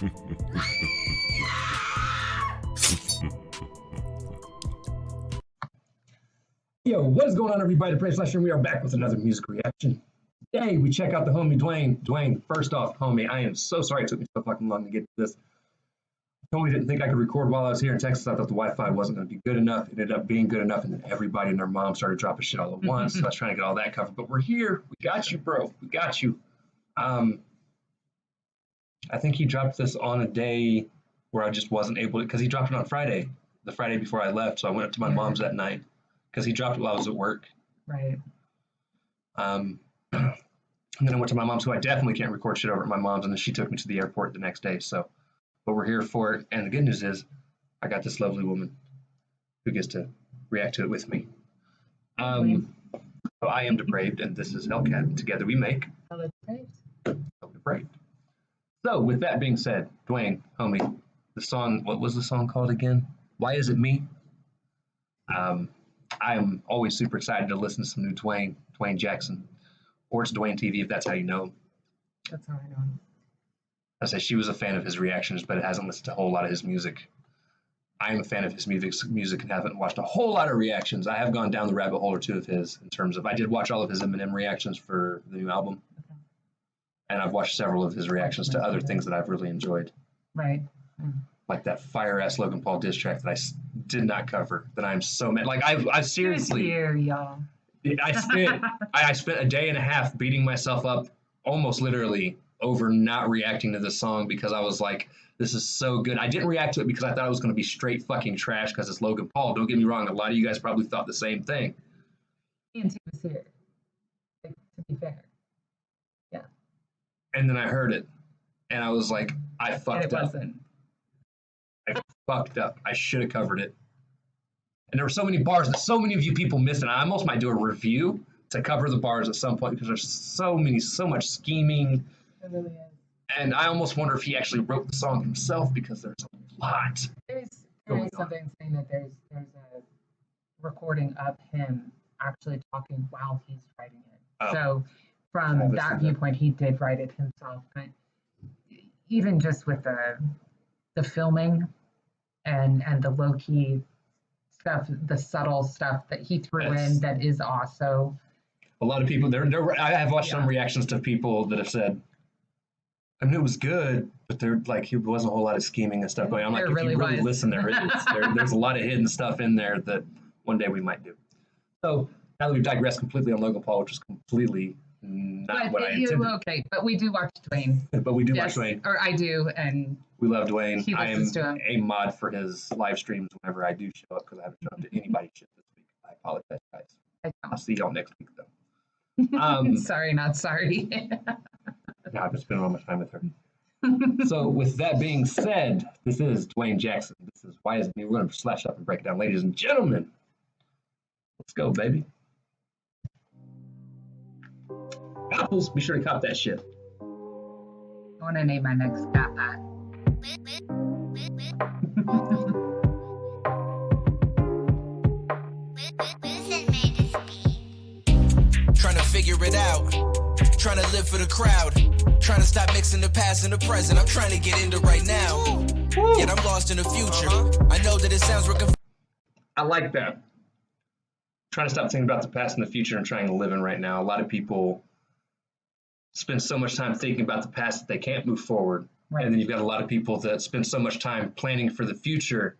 Yo, what is going on, everybody? Praise Lesson. We are back with another music reaction. Today, we check out the homie Duane. Duane, first off, homie, I am so sorry it took me so fucking long to get to this. I totally didn't think I could record while I was here in Texas. I thought the Wi-Fi wasn't going to be good enough. It ended up being good enough, and then everybody and their mom started dropping shit all at once. So I was trying to get all that covered. But we're here. We got you, bro. We got you. I think he dropped this on a day where I just wasn't able to, because he dropped it on Friday, the Friday before I left. So I went up to my mom's that night because he dropped it while I was at work. Right. And then I went to my mom's, who I definitely can't record shit over at my mom's, and then she took me to the airport the next day. So, but we're here for it. And the good news is I got this lovely woman who gets to react to it with me. So I am Depraved, and this is Hellcat. Together we make HellaDepraved. So with that being said, Duane, homie, the song, what was the song called again? Why Is It Me? I am always super excited to listen to some new Duane Jackson, or it's Duane TV if that's how you know him. That's how I know him. I say she was a fan of his reactions, but hasn't listened to a whole lot of his music. I am a fan of his music and haven't watched a whole lot of reactions. I have gone down the rabbit hole or two of his in terms of, I did watch all of his Eminem reactions for the new album. Okay. And I've watched several of his reactions to other things that I've really enjoyed. Right. Like that fire-ass Logan Paul diss track that I did not cover, that I'm so mad. Like, I seriously... Here, y'all. I spent a day and a half beating myself up, almost literally, over not reacting to this song because I was like, this is so good. I didn't react to it because I thought it was going to be straight fucking trash because it's Logan Paul. Don't get me wrong. A lot of you guys probably thought the same thing. And he was here, like, to be fair. Yeah. And then I heard it, and I was like, I fucked up. I fucked up. I should have covered it. And there were so many bars that so many of you people missed, and I almost might do a review to cover the bars at some point because there's so much scheming. It really is. And I almost wonder if he actually wrote the song himself because there's a lot. There is something saying that there's a recording of him actually talking while he's writing it. Oh. So from that viewpoint, he did write it himself. But even just with the filming and the low-key stuff, the subtle stuff that he threw in that is also... A lot of people, I have watched some reactions to people that have said, I mean, it was good, but there wasn't a whole lot of scheming and stuff going on. I'm like, if you really listen, there's a lot of hidden stuff in there that one day we might do. So now that we've digressed completely on Logan Paul, which is completely not what I intended. Okay, but we do watch Duane. But we do watch Duane. Or I do, and we love Duane. I am a mod for his live streams whenever I do show up because I haven't shown up to anybody's shit this week. I apologize, guys. I'll see y'all next week, though. Sorry, not sorry. No, I've been spending all my time with her. So with that being said, this is Duane Jackson. This is Why Is It Me? We're going to slash up and break it down. Ladies and gentlemen, let's go, baby. Apples, be sure to cop that shit. I want to name my next cat that. Trying to figure it out. Trying to live for the crowd. Trying to stop mixing the past and the present. I'm trying to get into right now. Yet I'm lost in the future. I know that it sounds real. I like that. Trying to stop thinking about the past and the future and trying to live in right now. A lot of people spend so much time thinking about the past that they can't move forward. Right. And then you've got a lot of people that spend so much time planning for the future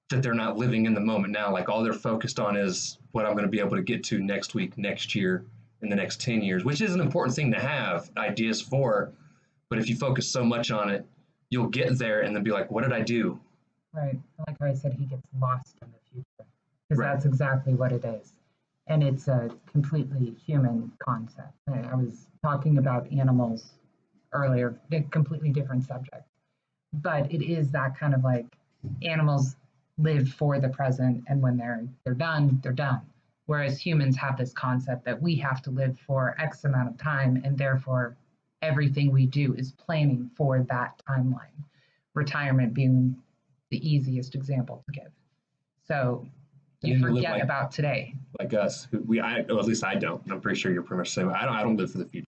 that they're not living in the moment now. Like all they're focused on is what I'm going to be able to get to next week, next year, in the next 10 years, which is an important thing to have ideas for. But if you focus so much on it, you'll get there and then be like, what did I do? Right. Like I said, he gets lost in the future because that's exactly what it is. And it's a completely human concept. I was talking about animals earlier, a completely different subject. But it is that kind of like animals live for the present, and when they're done, they're done. Whereas humans have this concept that we have to live for X amount of time, and therefore everything we do is planning for that timeline. Retirement being the easiest example to give. So you forget about today. Like us, or at least I don't. I'm pretty sure you're pretty much the same. I don't live for the future.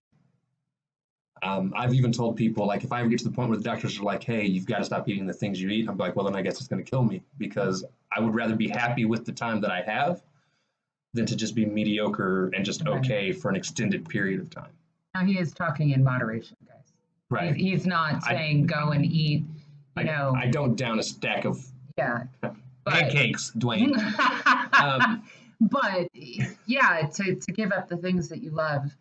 I've even told people, like, if I ever get to the point where the doctors are like, hey, you've got to stop eating the things you eat, I'm like, well, then I guess it's going to kill me, because I would rather be happy with the time that I have than to just be mediocre and just okay for an extended period of time. Now he is talking in moderation, guys. Right. He's not saying go and eat, you know. I don't down a stack of pancakes, Duane. But yeah, to give up the things that you love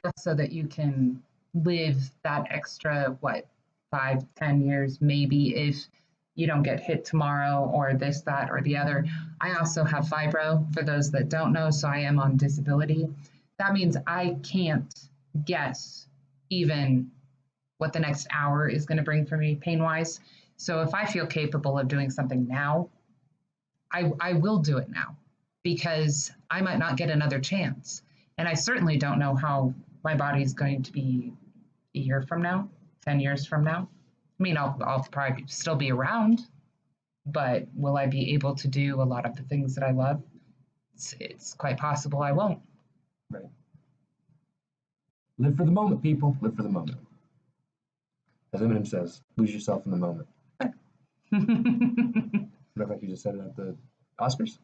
just so that you can live that extra, 5-10 years, maybe, if you don't get hit tomorrow or this, that, or the other. I also have fibro, for those that don't know, so I am on disability. That means I can't guess even what the next hour is going to bring for me pain-wise. So if I feel capable of doing something now, I will do it now, because I might not get another chance. And I certainly don't know how my body is going to be a year from now, 10 years from now. I mean, I'll probably still be around, but will I be able to do a lot of the things that I love? It's quite possible I won't. Right. Live for the moment, people. Live for the moment. As Eminem says, lose yourself in the moment. Look like you just said it at the Oscars?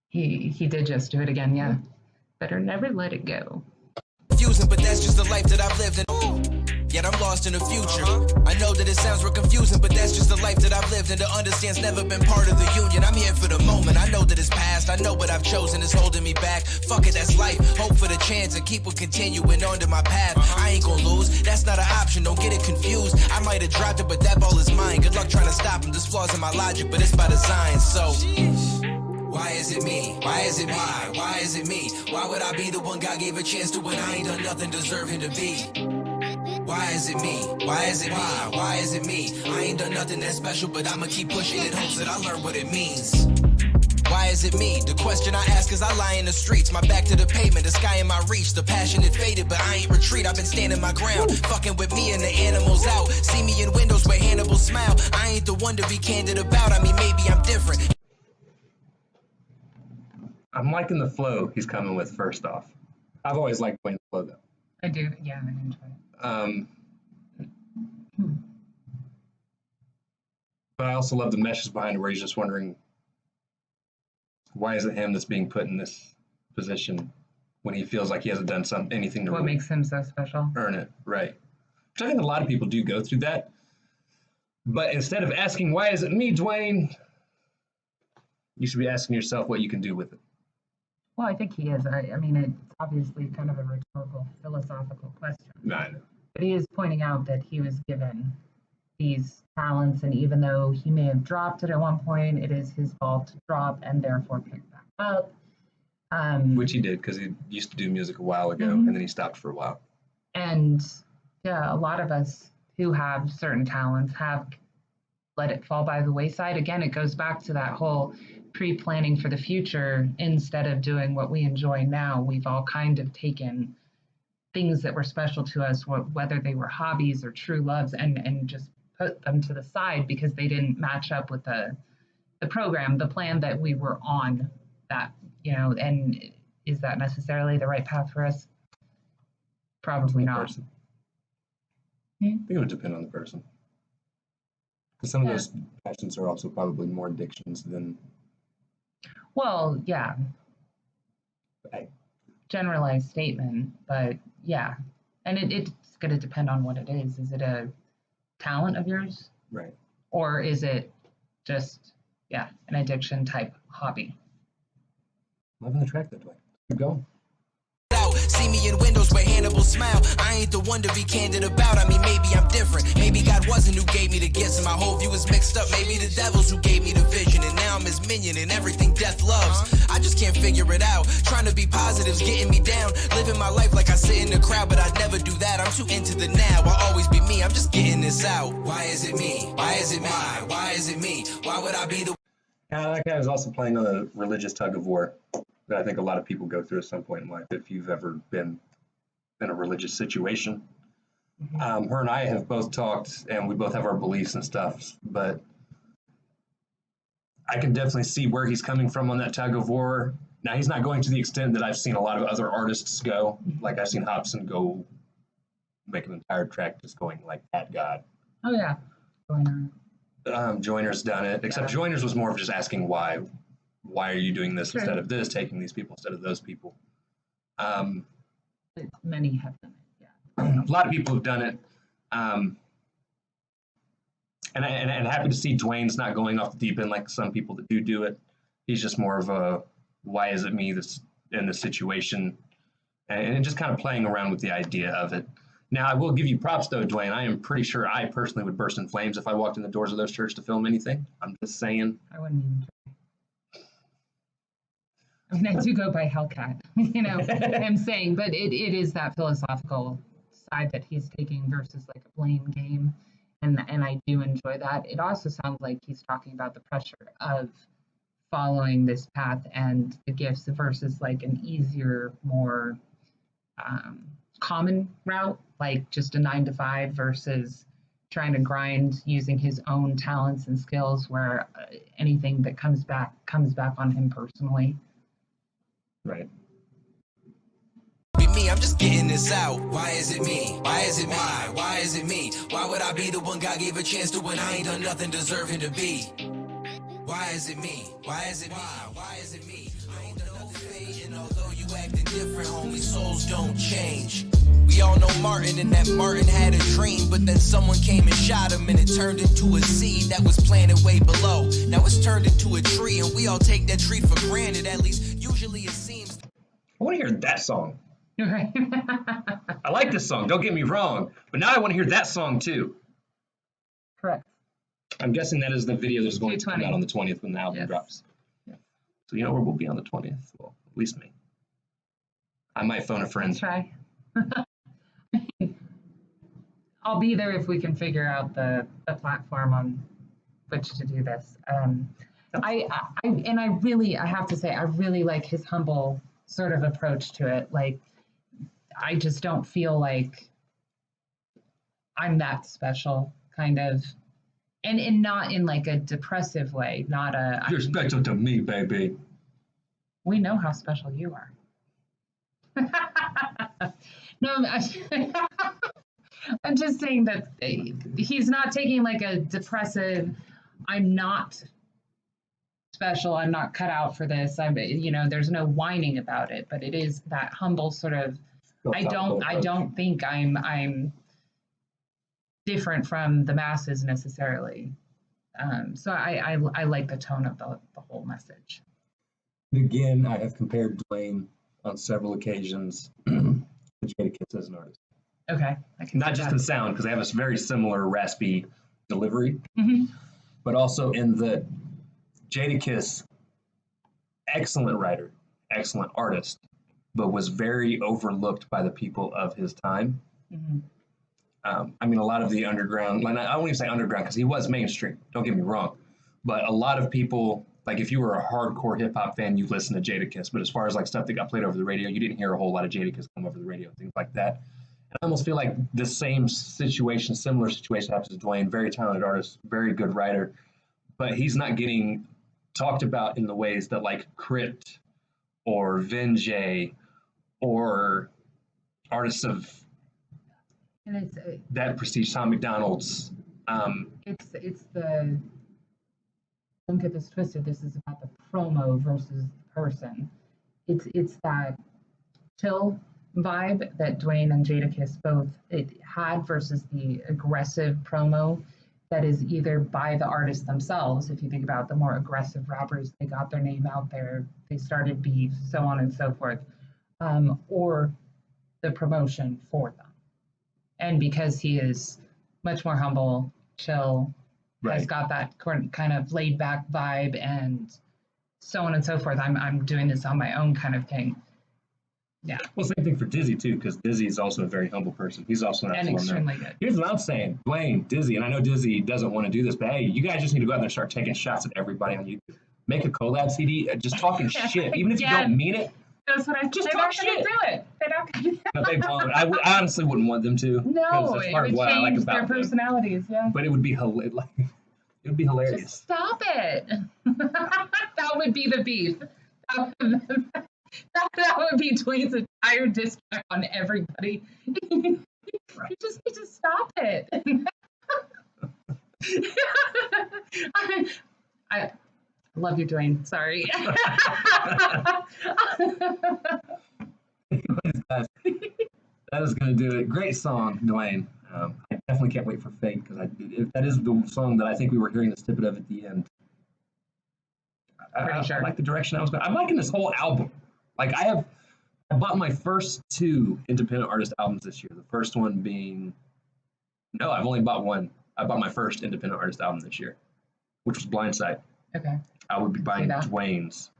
He did just do it again, yeah. Better never let it go. Confusing, but that's just the life that I've lived in. Yet I'm lost in the future. I know that it sounds real confusing, but that's just the life that I've lived in. To understand's never been part of the union. I'm here for the moment. I know that it's past. I know what I've chosen is holding me back. Fuck it, that's life. Hope for the chance and keep on continuing on to my path. I ain't gonna lose. That's not an option. Don't get it confused. I might have dropped it, but that ball is mine. Good luck trying to stop him. There's flaws in my logic, but it's by design. So why is it me? Why is it me? Why is it me? Why would I be the one God gave a chance to when I ain't done nothing deserving to be? Why is it me? Why is it me? Why is it me? I ain't done nothing that special, but I'ma keep pushing in hopes that I learn what it means. Why is it me? The question I ask is I lie in the streets, my back to the pavement, the sky in my reach, the passion it faded, but I ain't retreat, I've been standing my ground, fucking with me and the animals out, see me in windows where Hannibal smile, I ain't the one to be candid about, I mean maybe I'm different. I'm liking the flow he's coming with, first off. I've always liked Duane's flow, though. I do, yeah, I enjoy it. But I also love the message behind it, where he's just wondering, why is it him that's being put in this position when he feels like he hasn't done anything to what makes him so special? Earn it, right? Which I think a lot of people do go through that. But instead of asking, why is it me, Duane, you should be asking yourself what you can do with it. Well, I think he is. I mean, it's obviously kind of a rhetorical, philosophical question. I know. But he is pointing out that he was given these talents, and even though he may have dropped it at one point, it is his fault to drop and therefore pick back up. Which he did, because he used to do music a while ago, and then he stopped for a while. And yeah, a lot of us who have certain talents have let it fall by the wayside. Again, it goes back to that whole pre-planning for the future instead of doing what we enjoy now. We've all kind of taken things that were special to us, whether they were hobbies or true loves, and just put them to the side because they didn't match up with the program, the plan that we were on. That, and is that necessarily the right path for us? Probably not. Person. I think it would depend on the person. Because some of those passions are also probably more addictions than. Well, yeah. Hey. Generalized statement, but yeah. And it's going to depend on what it is. Is it a talent of yours? Right. Or is it just, an addiction type hobby? Loving the track that way. Keep going. See me in windows where Hannibal smile. I ain't the one to be candid about. I mean, maybe I'm different. Maybe God wasn't who gave me the gifts, and my whole view is mixed up. Maybe the devil's who gave me the vision, and now I'm his minion and everything death loves. I just can't figure it out. Trying to be positive's getting me down. Living my life like I sit in the crowd, but I'd never do that. I'm too into the now. I'll always be me. I'm just getting this out. Why is it me? Why is it me? Why is it me? Why would I be the? That guy was also playing on a religious tug of war that I think a lot of people go through at some point in life, if you've ever been in a religious situation. Her and I have both talked, and we both have our beliefs and stuff, but I can definitely see where he's coming from on that tug of war. Now, he's not going to the extent that I've seen a lot of other artists go. Like, I've seen Hobson go make an entire track just going like at God. Oh yeah. Joyner's done it, except Joyner's was more of just asking why. Why are you doing this instead of this? Taking these people instead of those people. Many have done it. Yeah. A lot of people have done it. And happy to see Duane's not going off the deep end like some people that do it. He's just more of a, why is it me that's in this situation? And just kind of playing around with the idea of it. Now, I will give you props, though, Duane. I am pretty sure I personally would burst in flames if I walked in the doors of those churches to film anything. I'm just saying. I wouldn't even try. I mean, I do go by Hellcat, I'm saying, but it is that philosophical side that he's taking versus like a blame game. And I do enjoy that. It also sounds like he's talking about the pressure of following this path and the gifts versus like an easier, more common route, like just a 9-to-5 versus trying to grind using his own talents and skills where anything that comes back on him personally. Right. Me, I'm just getting this out. Why is it me? Why is it me? Why is it me? Why would I be the one God gave a chance to when I ain't done nothing deserving to be? Why is it me? Why is it me? Why is it me? I ain't done nothing fake, and although you acting different, homie, souls don't change. We all know Martin, and that Martin had a dream, but then someone came and shot him, and it turned into a seed that was planted way below. Now it's turned into a tree, and we all take that tree for granted, at least usually it seems. I want to hear that song. Right. I like this song, don't get me wrong, but now I want to hear that song too. Correct. I'm guessing that is the video that's going to come out on the 20th when the album drops. Yeah. So you know where we'll be on the 20th? Well, at least me. I might phone a friend. Try. I'll be there if we can figure out the platform on which to do this. I have to say, I really like his humble sort of approach to it. Like, I just don't feel like I'm that special, kind of, and not in like a depressive way, not a. You're special to me, baby. We know how special you are. No, I'm just saying that he's not taking like a depressive, I'm not special, I'm not cut out for this, there's no whining about it, but it is that humble sort of, I don't think I'm different from the masses necessarily. So I like the tone of the whole message. Again, I have compared Duane on several occasions to Jadakiss as an artist. Okay. Not just in sound, because they have a very similar raspy delivery, Mm-hmm. but also in the Jadakiss, excellent writer, excellent artist, but was very overlooked by the people of his time. Mm-hmm. A lot of the underground, I won't even say underground because he was mainstream, don't get me wrong, but a lot of people, like if you were a hardcore hip hop fan, you listened to Jadakiss, but as far as like stuff that got played over the radio, you didn't hear a whole lot of Jadakiss come over the radio, things like that. And I almost feel like the similar situation happens to Duane, very talented artist, very good writer, but he's not getting talked about in the ways that like Crypt or Vinjay or artists of that prestige, Tom McDonald's. It's the, don't get this twisted, this is about the promo versus the person. It's that chill vibe that Duane and Jadakiss both had versus the aggressive promo that is either by the artists themselves. If you think about the more aggressive rappers, they got their name out there, they started beef, so on and so forth, or the promotion for them. And because he is much more humble, chill, has got that kind of laid back vibe and so on and so forth, I'm doing this on my own kind of thing. Yeah. Well, same thing for Dizzy too, because Dizzy is also a very humble person. He's also not extremely good. Here's what I'm saying, Duane, Dizzy, and I know Dizzy doesn't want to do this, but hey, you guys just need to go out there and start taking shots at everybody on YouTube. Make a collab CD, just talking shit, even if you don't mean it. That's what I just talk shit. Do it. They're not going to do it. No, they won't. I honestly wouldn't want them to. No, it would change their personalities. Yeah. But it would be hilarious. It would be hilarious. Just stop it. That would be the beef. That would be Duane's entire diss track on everybody. You just need to stop it. I love you, Duane. Sorry. Anyways, guys, that is going to do it. Great song, Duane. I definitely can't wait for Fate because that is the song that I think we were hearing the snippet of at the end. I like the direction I was going. I'm liking this whole album. Like I bought my first 2 independent artist albums this year. The first one being, no, I've only bought one. I bought my first independent artist album this year, which was Blindside. Okay. I would be buying Duane's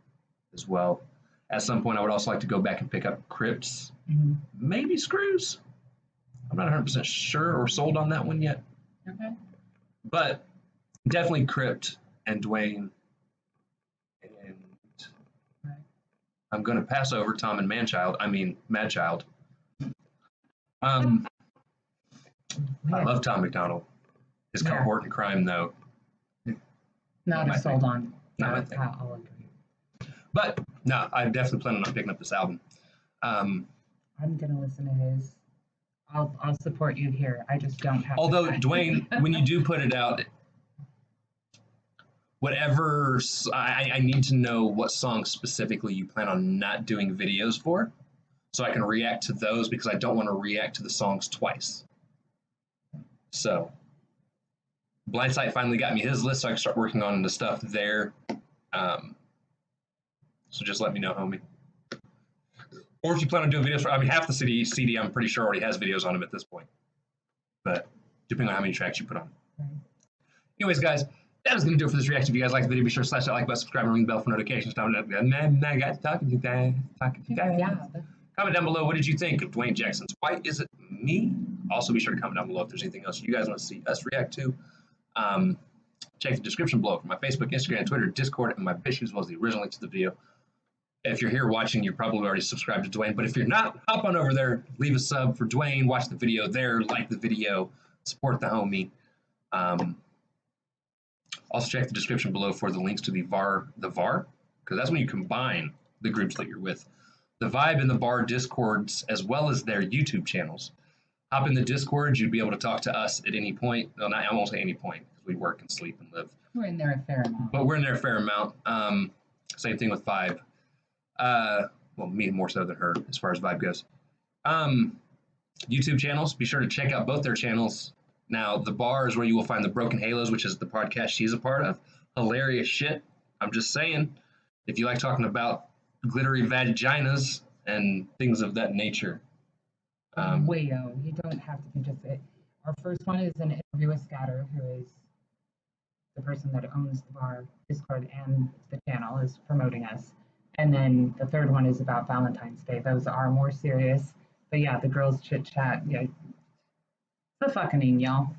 as well. At some point, I would also like to go back and pick up Crypt's, maybe Screws. I'm not 100% sure or sold on that one yet. Okay. But definitely Crypt and Duane. And I'm going to pass over Tom and Madchild. I love Tom McDonald. His cohort in crime, though. Not as sold on. Not my thing. I'll agree. But no, I'm definitely planning on picking up this album. I'm gonna listen to his. I'll support you here. I just don't have. Although Duane, when you do put it out, whatever I need to know what songs specifically you plan on not doing videos for, so I can react to those because I don't want to react to the songs twice. So, Blindside finally got me his list, so I can start working on the stuff there. So just let me know, homie. Or if you plan on doing videos for, half the CD, I'm pretty sure already has videos on them at this point. But depending on how many tracks you put on. Anyways, guys, that is going to do it for this reaction. If you guys like the video, be sure to slash that like button, subscribe, and ring the bell for notifications. I got talking to you guys. Yeah. Comment down below, what did you think of Duane Jackson's Why Is It Me? Also, be sure to comment down below if there's anything else you guys want to see us react to. Check the description below for my Facebook, Instagram, Twitter, Discord, and my Bitch, as well as the original link to the video. If you're here watching, you're probably already subscribed to Duane, but if you're not, hop on over there, leave a sub for Duane, watch the video there, like the video, support the homie. Also check the description below for the links to the VAR, because that's when you combine the groups that you're with. The Vibe and the Bar Discords, as well as their YouTube channels. Hop in the Discord, you'd be able to talk to us at any point. Well, I won't say any point, because we work and sleep and live. We're in there a fair amount. But we're in there a fair amount. Same thing with Vibe. Well, me more so than her, as far as Vibe goes. YouTube channels, be sure to check out both their channels. Now, the Bar is where you will find the Broken Halos, which is the podcast she's a part of. Hilarious shit. I'm just saying, if you like talking about glittery vaginas and things of that nature. Wayo, you don't have to be just it. Our first one is an interview with Scatter, who is the person that owns the Bar Discord and the channel, is promoting us. And then the third one is about Valentine's Day. Those are more serious. But yeah, the girls chit chat. Yeah, the fucking y'all.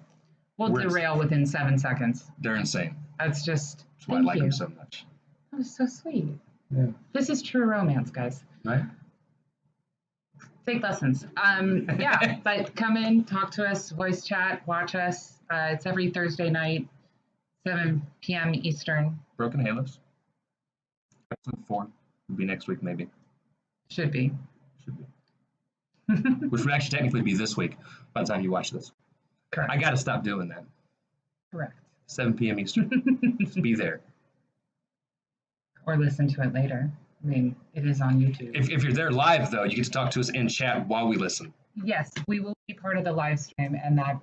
We'll derail within 7 seconds. They're insane. That's just. That's why I like them so much. That was so sweet. Yeah. This is true romance, guys. Right? Take lessons. Yeah, but come in, talk to us, voice chat, watch us. It's every Thursday night, 7 p.m. Eastern. Broken Halos. Episode 4 will be next week, maybe. Should be. Which would actually technically be this week by the time you watch this. Correct. I got to stop doing that. Correct. 7 p.m. Eastern. Just be there. Or listen to it later. I mean, it is on YouTube. If you're there live, though, you get to talk to us in chat while we listen. Yes, we will be part of the live stream, and that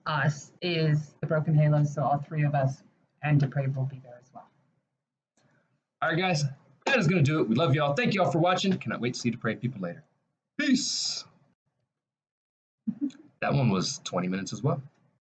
us is the Broken Halos, so all 3 of us and Depraved will be there as well. All right, guys, that is going to do it. We love y'all. Thank y'all for watching. Cannot wait to see Depraved people later. Peace. That one was 20 minutes as well.